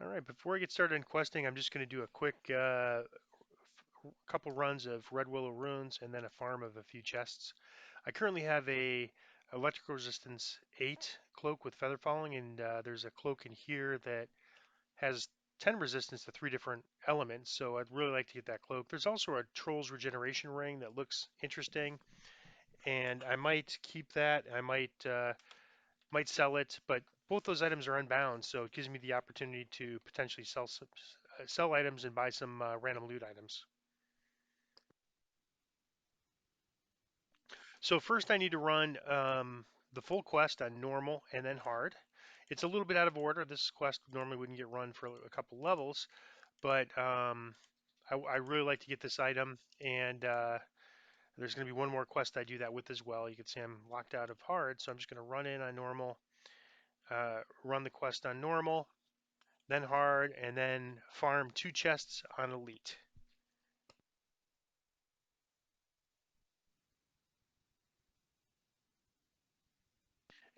All right, before I get started in questing, I'm just going to do a quick couple runs of Redwillow runes and then a farm of a few chests. I currently have a electrical resistance 8 cloak with feather falling, and there's a cloak in here that has 10 resistance to 3 different elements, so I'd really like to get that cloak. There's also a Troll's regeneration ring that looks interesting, and I might keep that. I might sell it, but both those items are unbound, so it gives me the opportunity to potentially sell items and buy some random loot items. So first, I need to run the full quest on normal and then hard. It's a little bit out of order. This quest normally wouldn't get run for a couple levels, but I really like to get this item, and there's going to be one more quest I do that with as well. You can see I'm locked out of hard, so I'm just going to run in on normal, run the quest on normal, then hard, and then farm 2 chests on elite.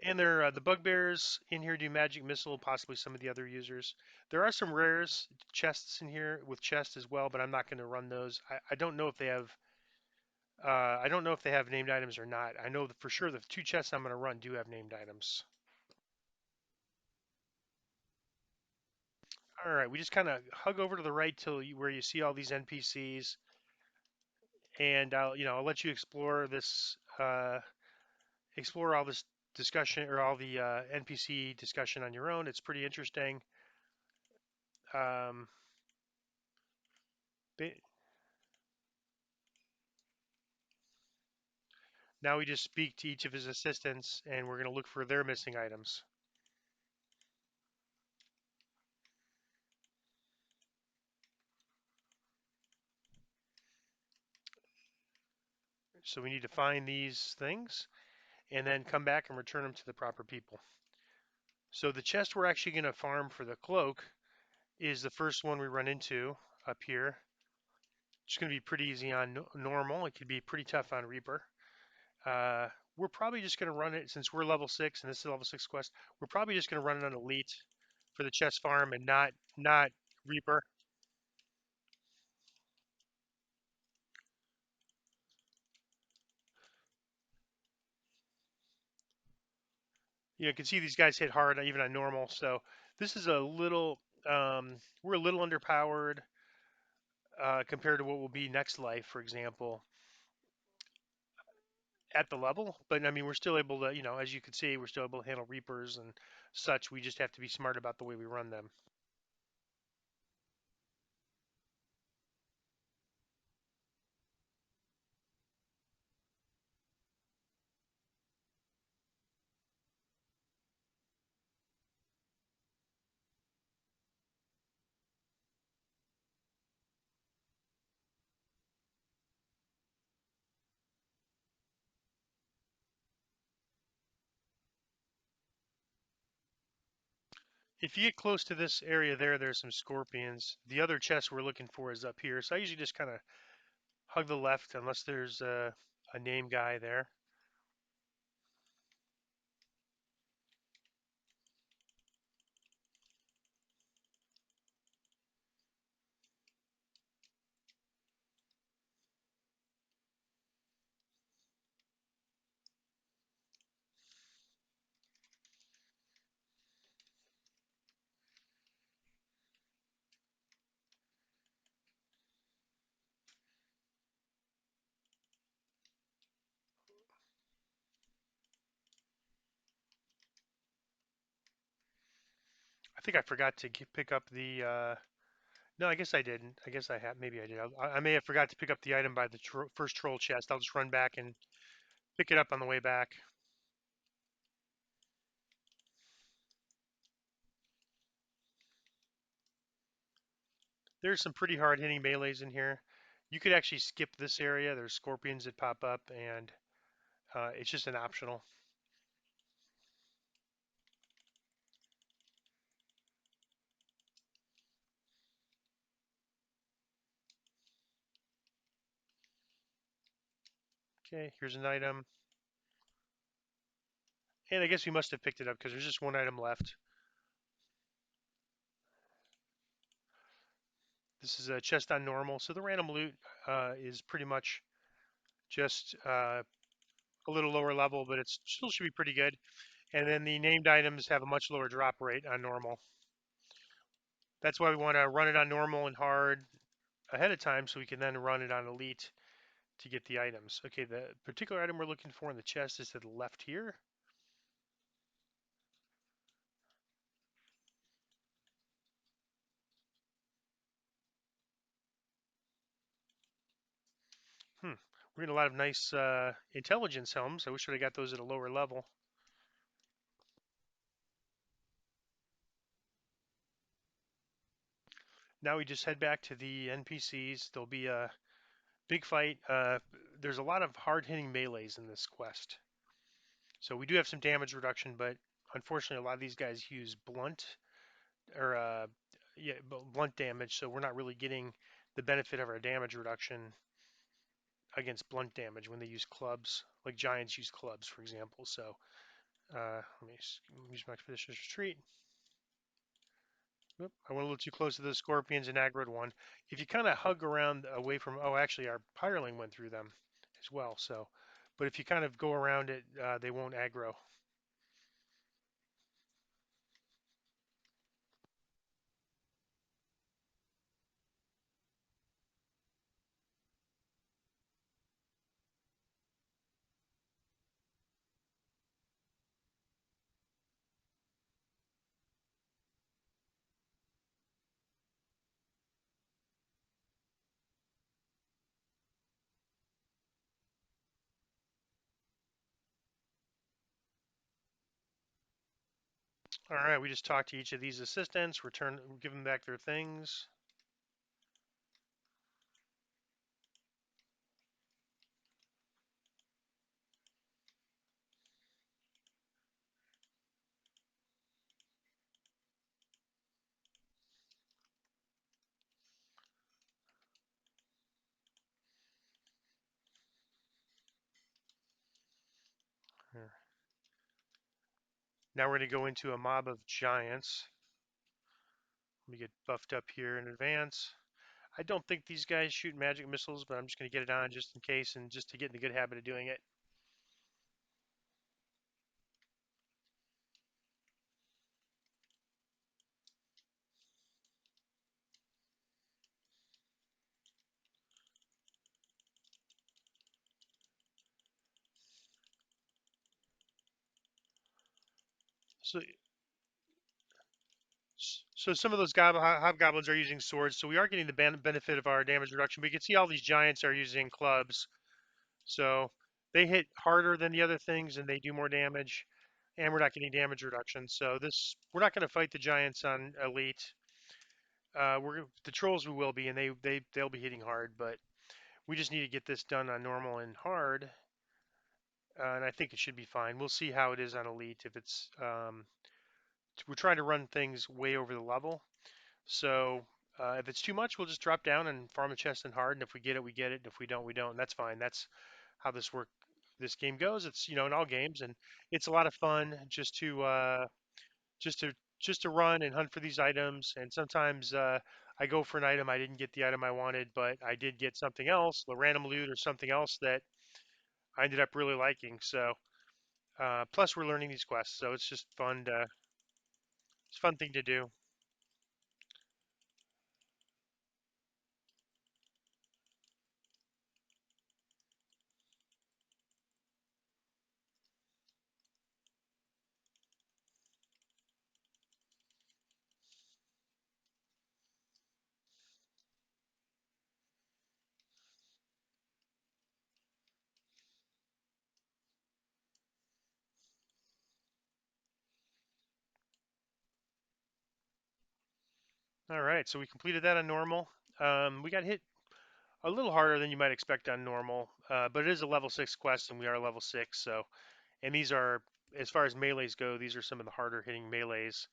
And there, the bugbears in here do magic missile, possibly some of the other users. There are some rares chests in here with chests as well, but I'm not going to run those. I don't know if they have. I don't know if they have named items or not. I know that for sure the 2 chests I'm going to run do have named items. All right, we just kind of hug over to the right till where you see all these NPCs, and I'll let you explore this, explore all this discussion or all the NPC discussion on your own. It's pretty interesting. Um, Now we just speak to each of his assistants, and we're going to look for their missing items. So we need to find these things and then come back and return them to the proper people. So the chest we're actually going to farm for the cloak is the first one we run into up here. It's going to be pretty easy on normal. It could be pretty tough on Reaper. Uh, we're probably just going to run it since we're level 6 and this is a level 6 quest. We're probably just going to run it on elite for the chest farm and not Reaper. You can see these guys hit hard even on normal. So this is a little, we're a little underpowered compared to what will be next life, for example, at the level. But I mean, we're still able to, as you can see, we're still able to handle Reapers and such. We just have to be smart about the way we run them. If you get close to this area there, there's some scorpions. The other chest we're looking for is up here. So I usually just kind of hug the left unless there's a name guy there. I think I forgot to pick up the no, I guess I didn't. I guess I have. Maybe I did. I may have forgot to pick up the item by the first troll chest. I'll just run back and pick it up on the way back. There's some pretty hard hitting melees in here. You could actually skip this area. There's scorpions that pop up, and it's just an optional. Okay, here's an item. And I guess we must have picked it up because there's just one item left. This is a chest on normal. So the random loot is pretty much just a little lower level, but it still should be pretty good. And then the named items have a much lower drop rate on normal. That's why we want to run it on normal and hard ahead of time so we can then run it on elite to get the items. Okay, the particular item we're looking for in the chest is to the left here. We're getting a lot of nice intelligence helms. I wish I got those at a lower level. Now we just head back to the NPCs. There'll be a big fight. There's a lot of hard-hitting melees in this quest. So we do have some damage reduction, but unfortunately, a lot of these guys use blunt or yeah, blunt damage. So we're not really getting the benefit of our damage reduction against blunt damage when they use clubs, like giants use clubs, for example. So let me use my expeditious retreat. Oop, I went a little too close to those scorpions and aggroed one. If you kind of hug around away from, oh, actually, our hireling went through them as well. So, but if you kind of go around it, they won't aggro. All right, we just talked to each of these assistants, give them back their things. Now we're going to go into a mob of giants. Let me get buffed up here in advance. I don't think these guys shoot magic missiles, but I'm just going to get it on just in case and just to get in the good habit of doing it. So So some of those hobgoblins are using swords, so we are getting the benefit of our damage reduction. But you can see all these giants are using clubs, so they hit harder than the other things and they do more damage, and we're not getting damage reduction. So we're not going to fight the giants on elite. The trolls we will be, and they'll be hitting hard, but we just need to get this done on normal and hard, and I think it should be fine. We'll see how it is on elite. If it's we're trying to run things way over the level. So if it's too much, we'll just drop down and farm a chest and hard. And if we get it, we get it. And if we don't, we don't. And that's fine. That's how this game goes. It's in all games, and it's a lot of fun just to just to run and hunt for these items. And sometimes I go for an item, I didn't get the item I wanted, but I did get something else, the random loot or something else that I ended up really liking. So plus we're learning these quests, so it's just it's a fun thing to do. All right, so we completed that on normal. We got hit a little harder than you might expect on normal, but it is a level 6 quest, and we are level 6. So, and these are, as far as melees go, these are some of the harder hitting melees.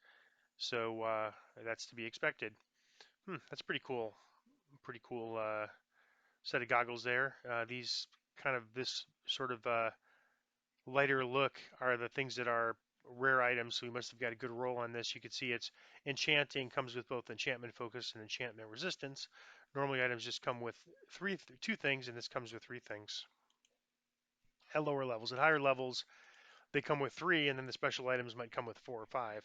So that's to be expected. That's pretty cool. Pretty cool set of goggles there. These kind of this sort of lighter look are the things that are rare items, so we must have got a good roll on this. You can see it's enchanting, comes with both enchantment focus and enchantment resistance. Normally items just come with two things, and this comes with three things at lower levels. At higher levels, they come with three, and then the special items might come with four or five.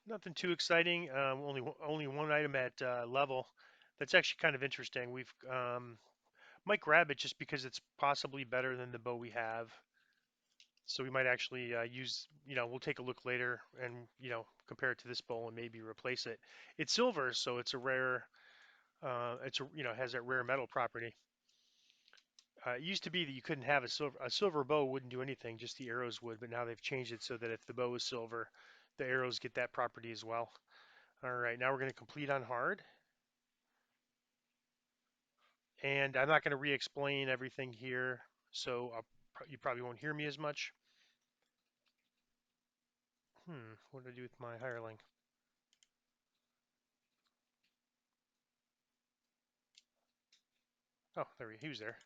Nothing too exciting. Only one item at level. That's actually kind of interesting. We've might grab it just because it's possibly better than the bow we have. So we might actually use, we'll take a look later and, compare it to this bowl and maybe replace it. It's silver, so it's a rare, has that rare metal property. It used to be that you couldn't have a silver bow wouldn't do anything, just the arrows would, but now they've changed it so that if the bow is silver, the arrows get that property as well. All right, now we're going to complete on hard. And I'm not going to re-explain everything here, so you probably won't hear me as much. What did I do with my hireling? Oh, he was there.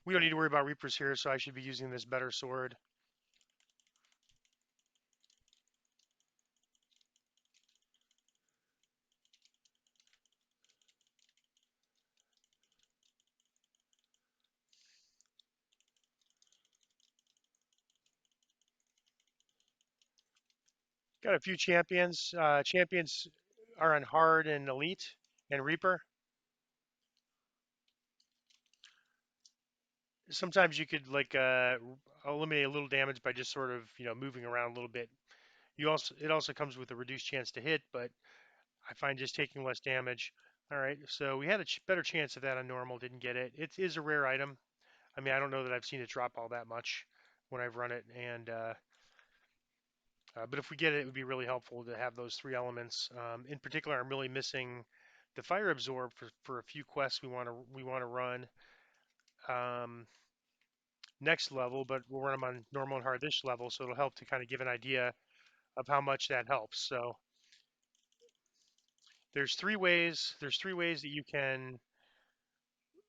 We don't need to worry about Reapers here, so I should be using this better sword. Got a few champions. Champions are on hard and elite and Reaper. Sometimes you could like eliminate a little damage by just sort of moving around a little bit. It also comes with a reduced chance to hit, but I find just taking less damage. All right, so we had a better chance of that on normal. Didn't get it. It is a rare item. I mean, I don't know that I've seen it drop all that much when I've run it, and but if we get it, it would be really helpful to have those three elements. In particular, I'm really missing the fire absorb for a few quests we want to run next level, but we'll run them on normal and hard this level, so it'll help to kind of give an idea of how much that helps. So there's three ways. There's three ways that you can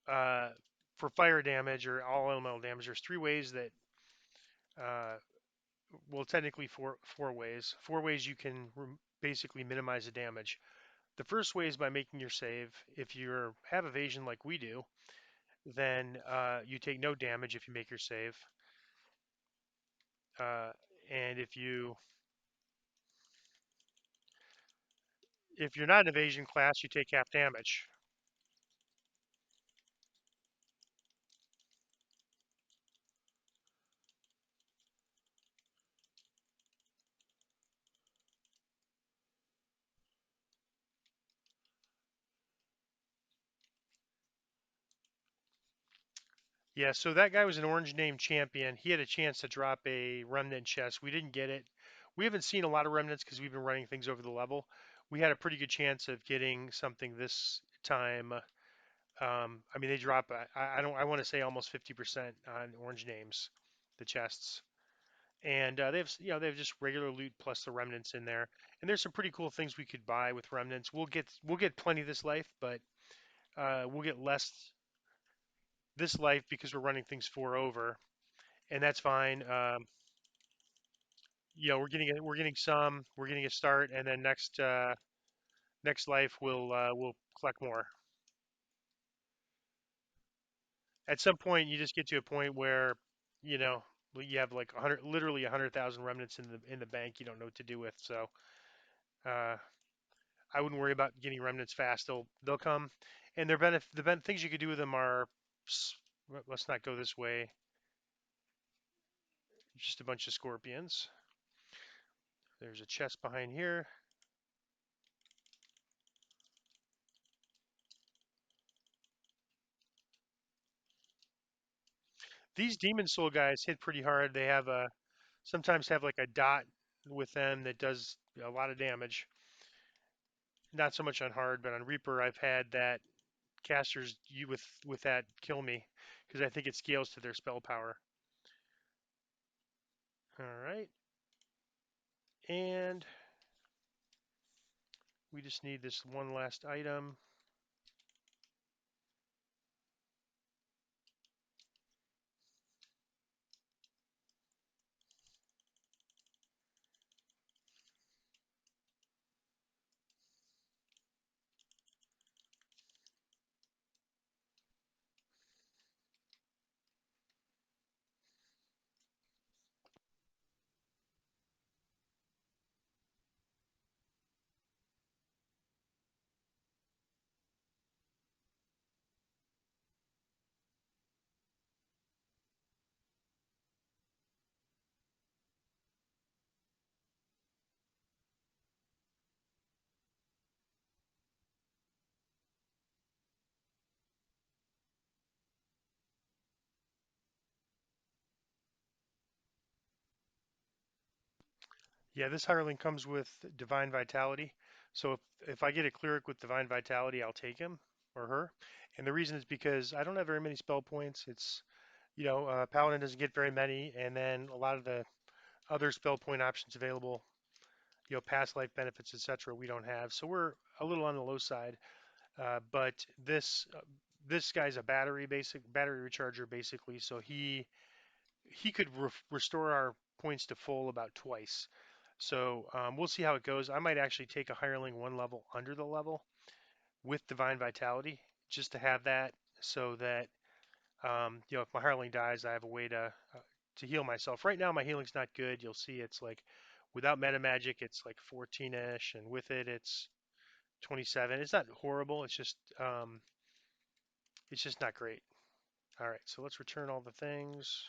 uh, for fire damage or all elemental damage. There's three ways that uh, well, technically four ways. Four ways you can basically minimize the damage. The first way is by making your save. If you have evasion like we do, then you take no damage if you make your save. Uh, and if you're not an evasion class, you take half damage. Yeah, so that guy was an orange name champion. He had a chance to drop a remnant chest. We didn't get it. We haven't seen a lot of remnants because we've been running things over the level. We had a pretty good chance of getting something this time. I mean, they drop. I don't. I want to say almost 50% on orange names, the chests, and they have just regular loot plus the remnants in there. And there's some pretty cool things we could buy with remnants. We'll get plenty this life, but we'll get less this life because we're running things four over, and that's fine. we're getting a start, and then next life we'll collect more. At some point, you just get to a point where you know you have like 100, literally 100,000 remnants in the bank. You don't know what to do with. So uh, I wouldn't worry about getting remnants fast. They'll come, and things you could do with them are let's not go this way. Just a bunch of scorpions. There's a chest behind here. These demon soul guys hit pretty hard. They have a sometimes have like a dot with them that does a lot of damage. Not so much on hard, but on Reaper, I've had that casters you with that kill me because I think it scales to their spell power. All right, and we just need this one last item. Yeah, this hireling comes with divine vitality. So if I get a cleric with divine vitality, I'll take him or her. And the reason is because I don't have very many spell points. It's paladin doesn't get very many, and then a lot of the other spell point options available, past life benefits, etc. We don't have, so we're a little on the low side. But this guy's a battery recharger basically, so he could restore our points to full about twice. So we'll see how it goes. I might actually take a hireling one level under the level with divine vitality just to have that, so that if my hireling dies, I have a way to heal myself. Right now, my healing's not good. You'll see it's like without meta magic, it's like 14ish, and with it, it's 27. It's not horrible. It's just not great. All right, so let's return all the things.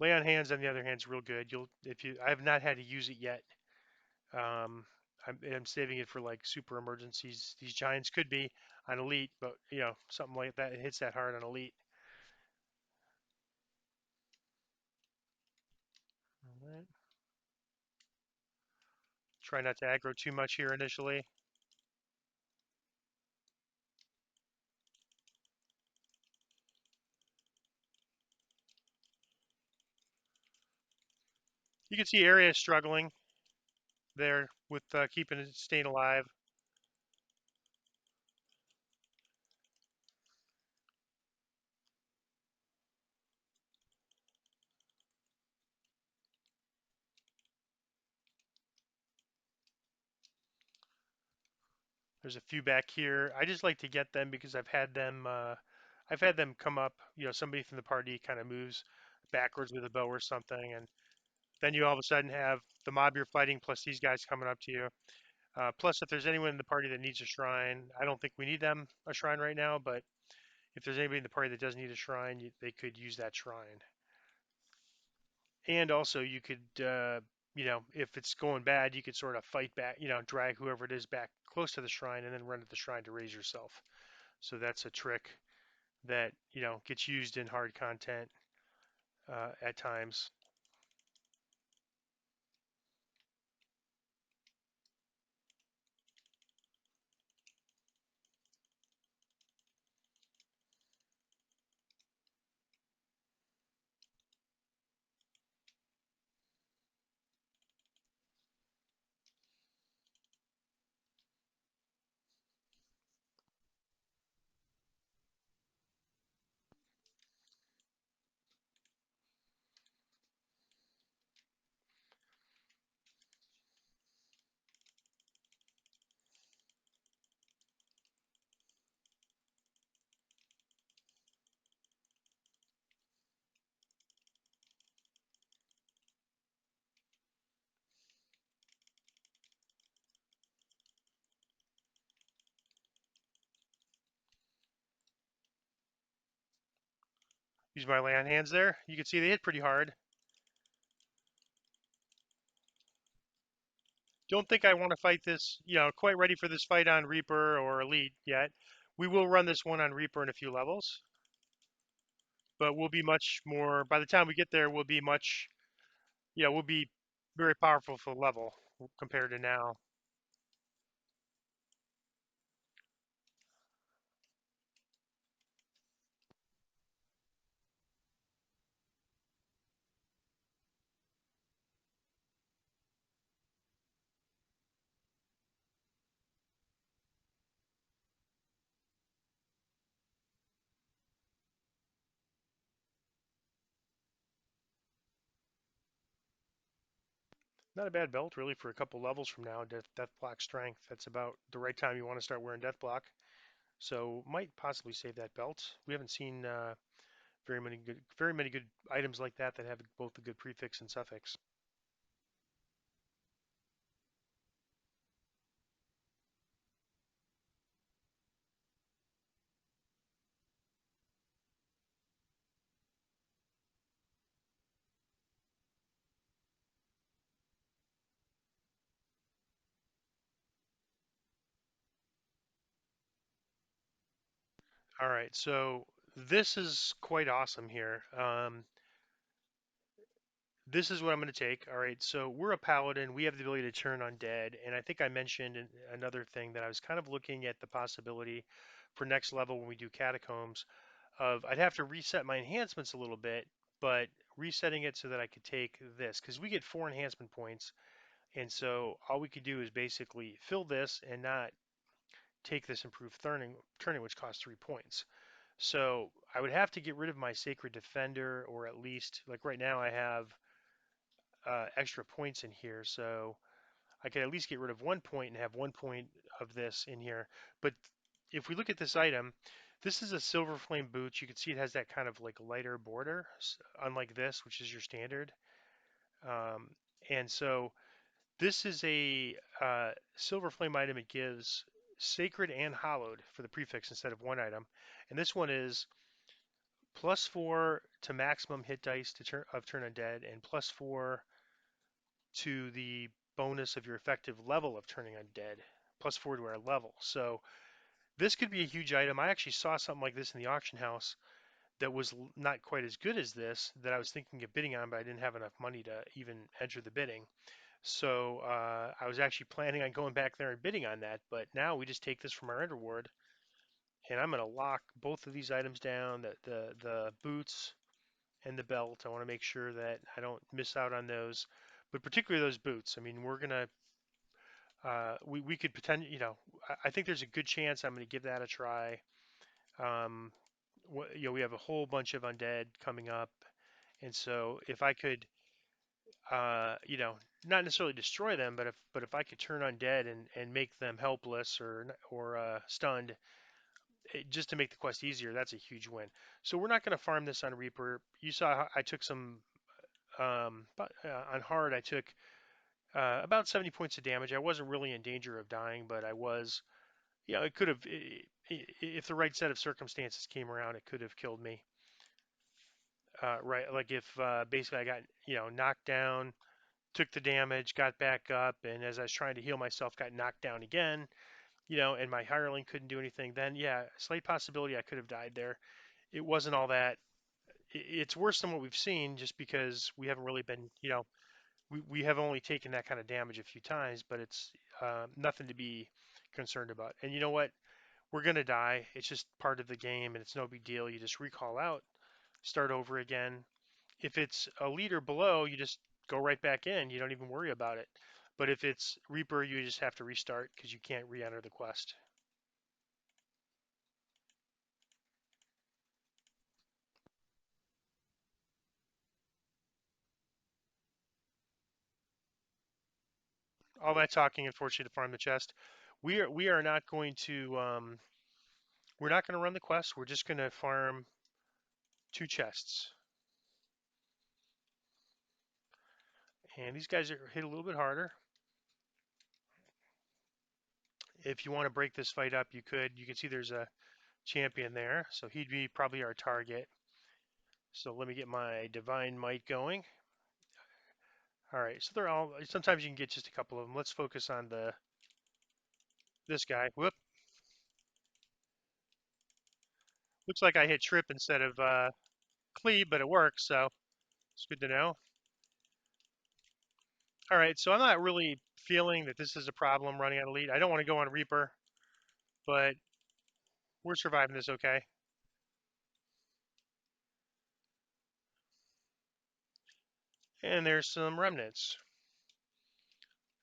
Lay on hands, on the other hand, is real good. You'll if you I have not had to use it yet. Um, I'm saving it for like super emergencies. These giants could be on elite, but something like that, it hits that hard on elite. All right. Try not to aggro too much here initially. You can see area struggling there with keeping it staying alive. There's a few back here. I just like to get them because I've had them come up. Somebody from the party kind of moves backwards with a bow or something, and then you all of a sudden have the mob you're fighting plus these guys coming up to you. Plus, if there's anyone in the party that needs a shrine, I don't think we need them a shrine right now, but if there's anybody in the party that doesn't need a shrine, they could use that shrine. And also, you could, if it's going bad, you could sort of fight back, drag whoever it is back close to the shrine and then run to the shrine to raise yourself. So that's a trick that, gets used in hard content at times. Use my land hands there. You can see they hit pretty hard. Don't think I want to fight this, quite ready for this fight on Reaper or Elite yet. We will run this one on Reaper in a few levels, but we'll be much more, by the time we get there, we'll be much, we'll be very powerful for level compared to now. Not a bad belt, really, for a couple levels from now. Death block strength. That's about the right time you want to start wearing death block. So might possibly save that belt. We haven't seen very many good items like that that have both a good prefix and suffix. All right, so this is quite awesome here. This is what I'm going to take. All right, so we're a paladin. We have the ability to turn undead, and I think I mentioned another thing that I was kind of looking at the possibility for next level when we do catacombs of I'd have to reset my enhancements a little bit, but resetting it so that I could take this because we get 4 enhancement points, and so all we could do is basically fill this and not take this improved turning, which costs 3 points. So I would have to get rid of my Sacred Defender, or at least, like right now, I have extra points in here. So I could at least get rid of 1 point and have 1 point of this in here. But if we look at this item, this is a Silver Flame Boots. You can see it has that kind of like lighter border, unlike this, which is your standard. Um, and so this is a Silver Flame item. It gives Sacred and Hallowed for the prefix instead of one item. And this one is +4 to maximum hit dice of turn undead, and +4 to the bonus of your effective level of turning undead, +4 to our level. So this could be a huge item. I actually saw something like this in the auction house that was not quite as good as this that I was thinking of bidding on, but I didn't have enough money to even enter the bidding. So I was actually planning on going back there and bidding on that, but now we just take this from our underward, and I'm going to lock both of these items down, the boots and the belt. I want to make sure that I don't miss out on those, but particularly those boots. I mean, we're gonna we could pretend, I think there's a good chance I'm going to give that a try. Um, we have a whole bunch of undead coming up, and so if I could, not necessarily destroy them, but if I could turn undead and make them helpless or stunned, just to make the quest easier, that's a huge win. So we're not going to farm this on Reaper. You saw I took some on hard. I took about 70 points of damage. I wasn't really in danger of dying, but I was. It could have, if the right set of circumstances came around, it could have killed me. Right, like if basically I got, knocked down, took the damage, got back up, and as I was trying to heal myself, got knocked down again, and my hireling couldn't do anything, then yeah, slight possibility I could have died there. It wasn't all that. It's worse than what we've seen just because we haven't really been, we have only taken that kind of damage a few times, but it's nothing to be concerned about. And you know what? We're gonna die. It's just part of the game, and it's no big deal. You just recall out, start over again. If it's a leader below, you just go right back in. You don't even worry about it. But if it's Reaper, you just have to restart because you can't re-enter the quest. All that talking, unfortunately, to farm the chest. We are not going to we're not going to run the quest. We're just going to farm 2 chests. And these guys are hit a little bit harder. If you want to break this fight up, you could. You can see there's a champion there, so he'd be probably our target. So let me get my divine might going. All right, so they're all. Sometimes you can get just a couple of them. Let's focus on the this guy. Whoop! Looks like I hit trip instead of cleave, but it works, so it's good to know. All right, so I'm not really feeling that this is a problem running on elite. I don't want to go on Reaper, but we're surviving this okay. And there's some remnants.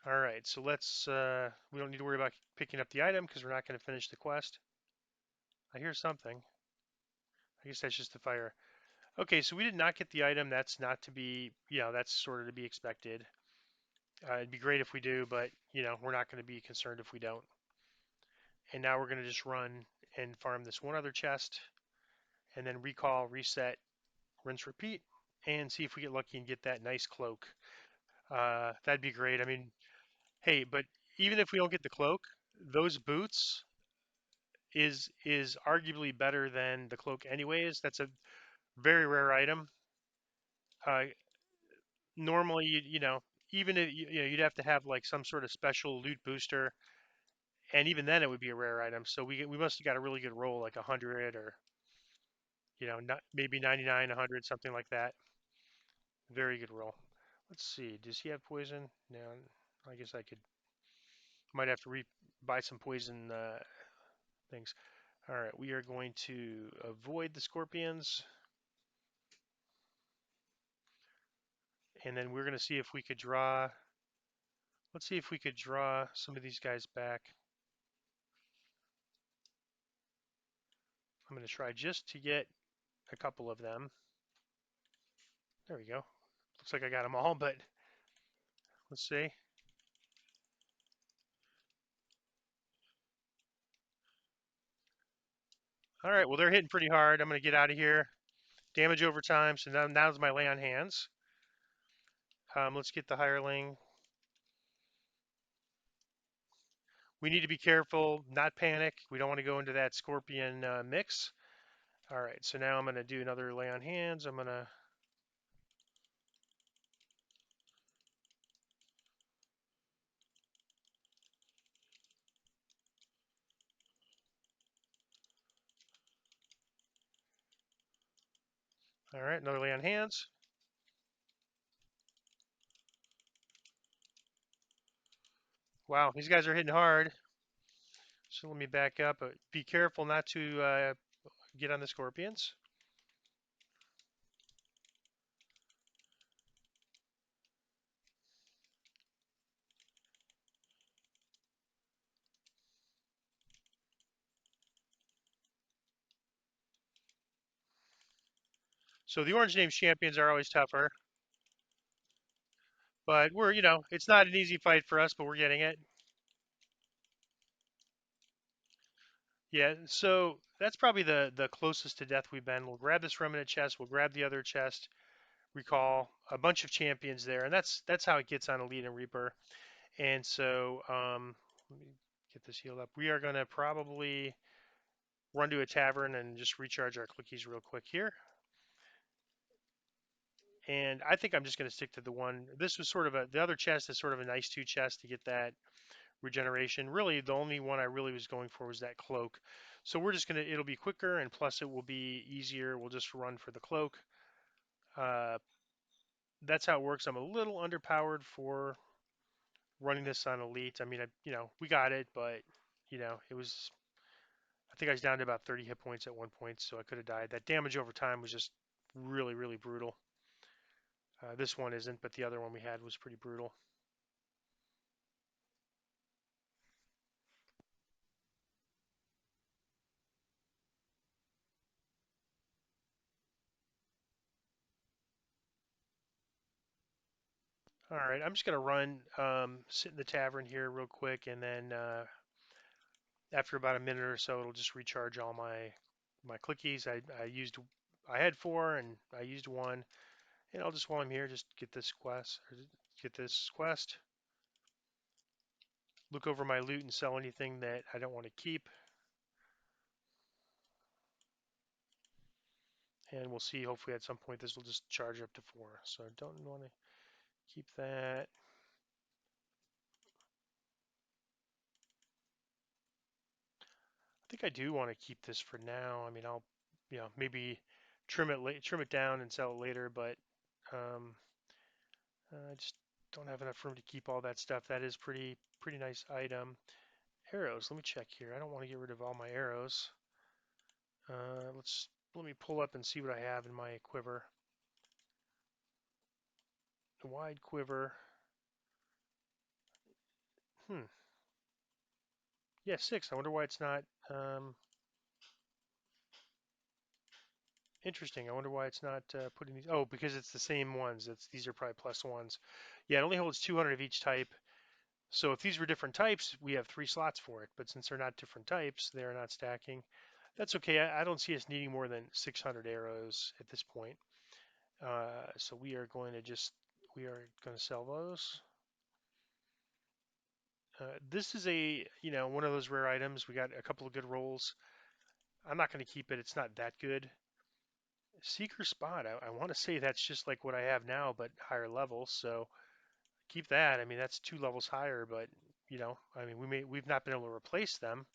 All right, so we don't need to worry about picking up the item because we're not going to finish the quest. I hear something. I guess that's just the fire. Okay, so we did not get the item. That's not to be, that's sort of to be expected. It'd be great if we do, but, we're not going to be concerned if we don't. And now we're going to just run and farm this one other chest and then recall, reset, rinse, repeat, and see if we get lucky and get that nice cloak. That'd be great. I mean, hey, but even if we don't get the cloak, those boots is arguably better than the cloak anyways. That's a very rare item. Uh, Normally, even if you'd have to have like some sort of special loot booster, and even then it would be a rare item. So we must have got a really good roll, like 100 or not, maybe 99, 100, something like that. Very good roll. Let's see. Does he have poison? No. I guess I could might have to buy some poison things. All right, we are going to avoid the scorpions, and then we're going to see if we could draw. Let's see if we could draw some of these guys back. I'm going to try just to get a couple of them. There we go. Looks like I got them all, but let's see. All right, well, they're hitting pretty hard. I'm going to get out of here. Damage over time, so now's my lay on hands. Let's get the hireling. We need to be careful, not panic. We don't want to go into that scorpion mix. All right, so now I'm going to do another lay on hands. I'm going to. All right, another lay on hands. Wow, these guys are hitting hard. So let me back up. But be careful not to get on the scorpions. So the orange named champions are always tougher. But it's not an easy fight for us, but we're getting it. Yeah, so that's probably the closest to death we've been. We'll grab this remnant chest, we'll grab the other chest, recall a bunch of champions there, and that's how it gets on Elite and Reaper. And so let me get this healed up. We are gonna probably run to a tavern and just recharge our clickies real quick here. And I think I'm just gonna stick to the one. This was sort of the other chest is sort of a nice two chest to get that regeneration. Really, the only one I really was going for was that cloak. So we're just it'll be quicker, and plus it will be easier. We'll just run for the cloak. Uh, that's how it works. I'm a little underpowered for running this on elite. I mean, we got it, but it was. I think I was down to about 30 hit points at one point, so I could have died. That damage over time was just really, really brutal. This one isn't, but the other one we had was pretty brutal. All right, I'm just gonna run, sit in the tavern here real quick, and then after about a minute or so, it'll just recharge all my clickies. I had four and I used one, and I'll just while I'm here, just get this quest, look over my loot and sell anything that I don't want to keep, And we'll see, hopefully at some point this will just charge up to 4. So I don't want to keep that. I think I do want to keep this for now. I mean, I'll, maybe trim it down and sell it later, but um, I just don't have enough room to keep all that stuff. That is pretty nice item. Arrows, let me check here. I don't want to get rid of all my arrows. Let me pull up and see what I have in my quiver. The wide quiver. Hmm. Yeah, 6. I wonder why it's not. Interesting. I wonder why it's not putting these. Oh, because it's the same ones. These are probably plus ones. Yeah, it only holds 200 of each type. So if these were different types, we have 3 slots for it. But since they're not different types, they're not stacking. That's okay. I don't see us needing more than 600 arrows at this point. So we are going to sell those. This is one of those rare items. We got a couple of good rolls. I'm not going to keep it. It's not that good. Seeker Spot. I want to say that's just like what I have now, but higher level. So keep that. I mean, that's 2 levels higher, but I mean, we've not been able to replace them.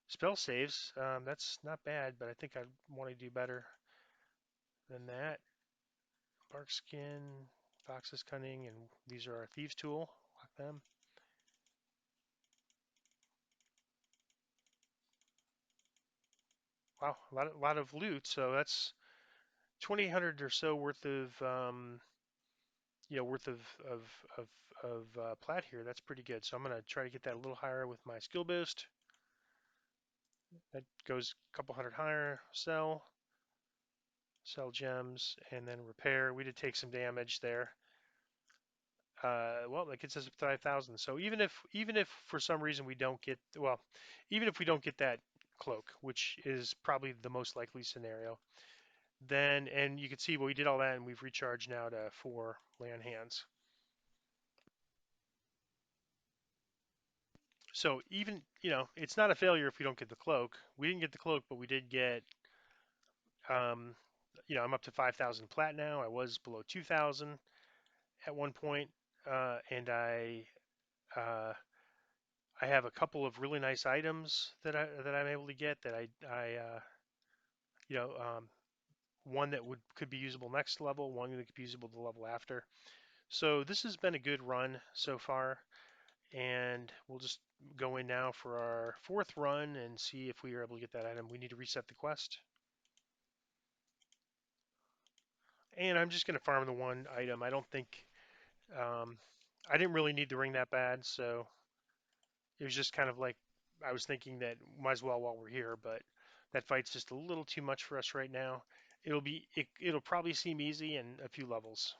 Spell saves. That's not bad, but I think I want to do better than that. Bark Skin, Fox's Cunning, and these are our Thieves Tool. Lock them. Wow, a lot of loot. So that's 2,800 or so worth of worth of plat here. That's pretty good. So I'm gonna try to get that a little higher with my skill boost. That goes a couple hundred higher. Sell gems, and then repair. We did take some damage there. Well, that gets us up to 5,000. So even if for some reason we don't get even if we don't get that cloak, which is probably the most likely scenario, then and you can see, well, we did all that and we've recharged now to 4 land hands. So even it's not a failure if we don't get the cloak. We didn't get the cloak, but we did get um, I'm up to 5,000 plat now. I was below 2,000 at one point, and uh, I have a couple of really nice items that I'm able to get that I you know one that would could be usable next level, one that could be usable the level after. So this has been a good run so far, and we'll just go in now for our 4th run and see if we are able to get that item. We need to reset the quest, and I'm just going to farm the one item. I don't think um, I didn't really need the ring that bad, so it was just kind of like I was thinking that might as well while we're here, but that fight's just a little too much for us right now. It'll probably seem easy in a few levels.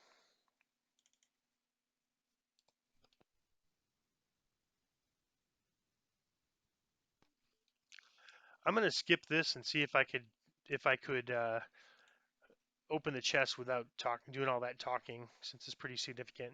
I'm gonna skip this and see if I could open the chest without doing all that talking, since it's pretty significant.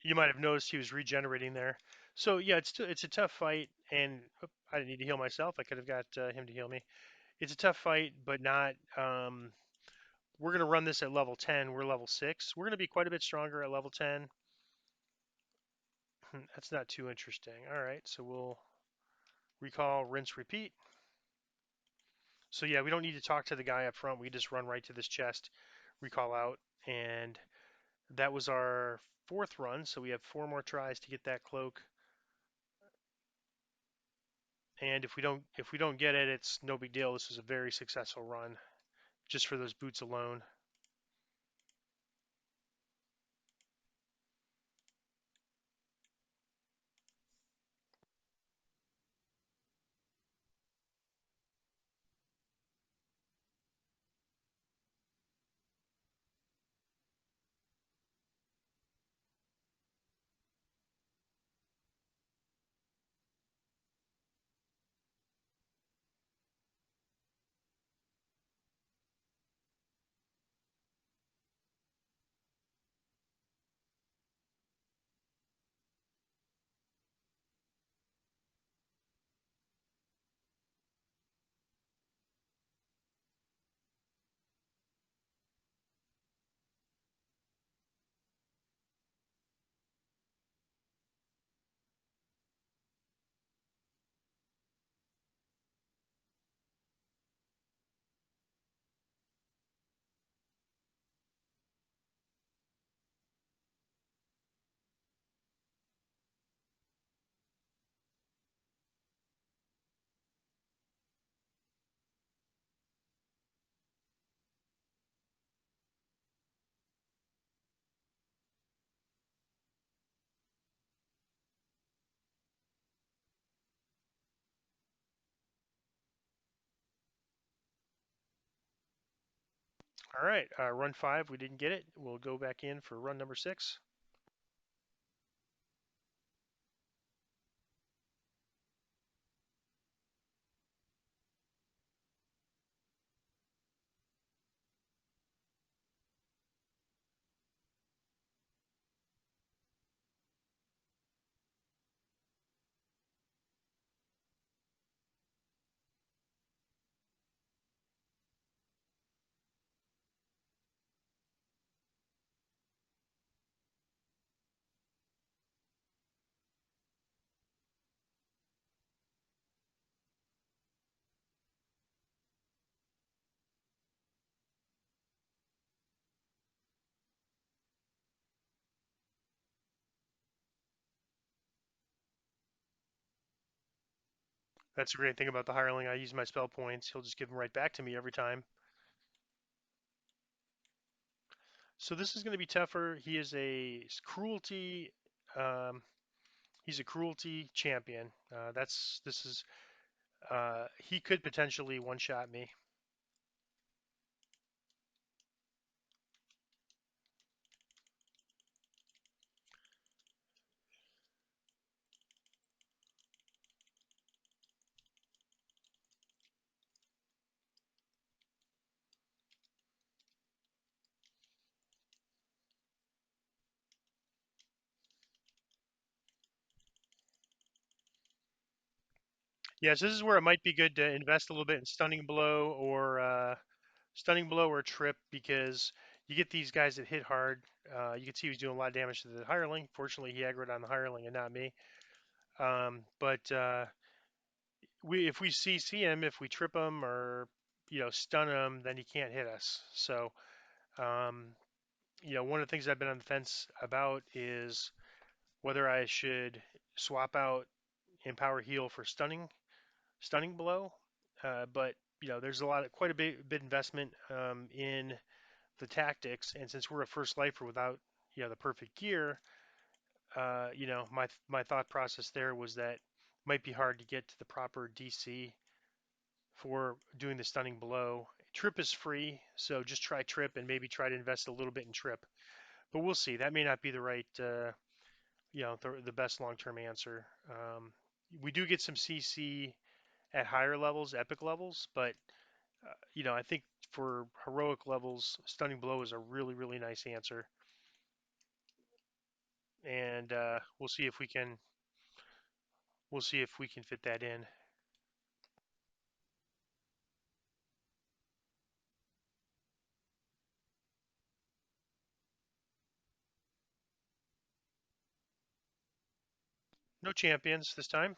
You might have noticed he was regenerating there. So yeah, it's a tough fight, and I didn't need to heal myself. I could have got him to heal me. It's a tough fight, but not. We're gonna run this at level 10. We're level 6. We're gonna be quite a bit stronger at level 10. That's not too interesting. All right, so we'll recall, rinse, repeat. So yeah, we don't need to talk to the guy up front. We just run right to this chest, recall out, and that was our 4th run. So we have 4 more tries to get that cloak. And if we don't get it, it's no big deal. This was a very successful run just for those boots alone. All right, run 5, we didn't get it. We'll go back in for run number 6. That's the great thing about the hireling. I use my spell points. He'll just give them right back to me every time. So this is going to be tougher. He is a cruelty. Um, he's a cruelty champion. This is. He could potentially one-shot me. Yes, this is where it might be good to invest a little bit in stunning blow or trip because you get these guys that hit hard. You can see he's doing a lot of damage to the hireling. Fortunately, he aggroed on the hireling and not me. But if we CC him, if we trip him or stun him, then he can't hit us. So um, one of the things I've been on the fence about is whether I should swap out Empower Heal for stunning blow. But there's quite a bit investment in the tactics, and since we're a first lifer without the perfect gear, my thought process there was that it might be hard to get to the proper DC for doing the stunning blow. Trip is free, so just try trip and maybe try to invest a little bit in trip. But we'll see. That may not be the right, the best long-term answer. We do get some CC at higher levels, epic levels, but I think for heroic levels, stunning blow is a really, really nice answer. And we'll see if we can fit that in. No champions this time.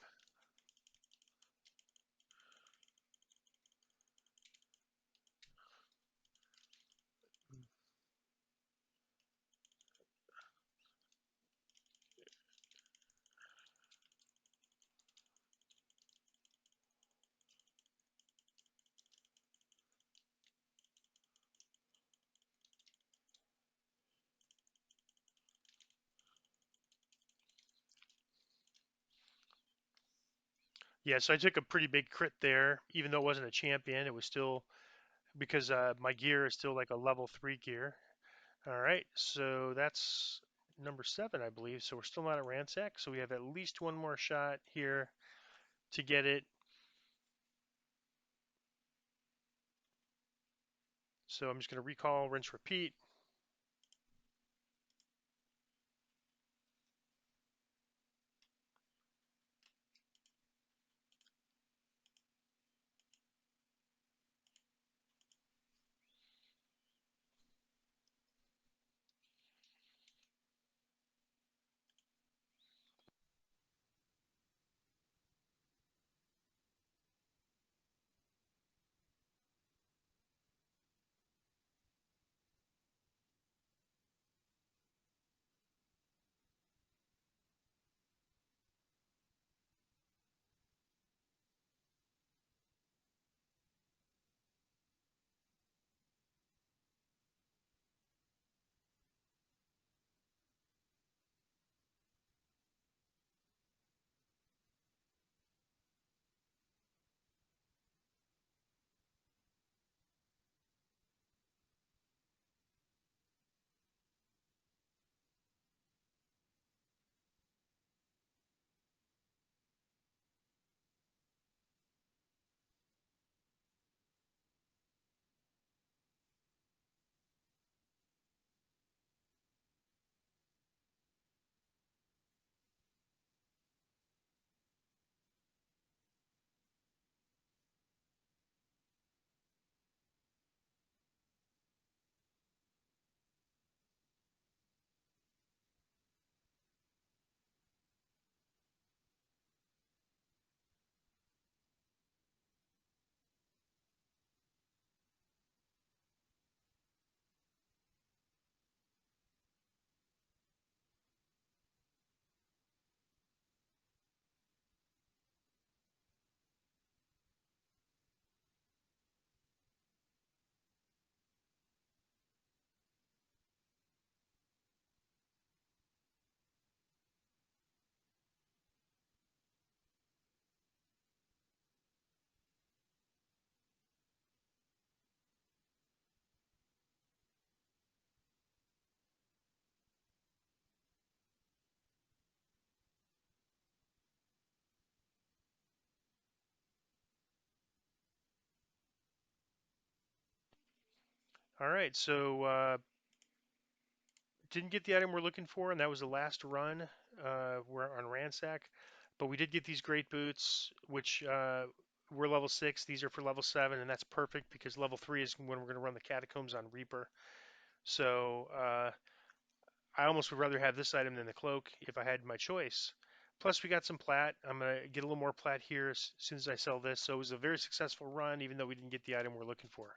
Yeah, so I took a pretty big crit there, even though it wasn't a champion. It was still because my gear is still like a level 3 gear. All right, so that's number 7, I believe. So we're still not at ransack, so we have at least one more shot here to get it. So I'm just going to recall, rinse, repeat. All right, so didn't get the item we're looking for, and that was the last run. We're on Ransack, but we did get these great boots, which were level 6. These are for level 7, and that's perfect because level 3 is when we're going to run the Catacombs on Reaper. So I almost would rather have this item than the Cloak if I had my choice. Plus, we got some plat. I'm going to get a little more plat here as soon as I sell this. So it was a very successful run, even though we didn't get the item we're looking for.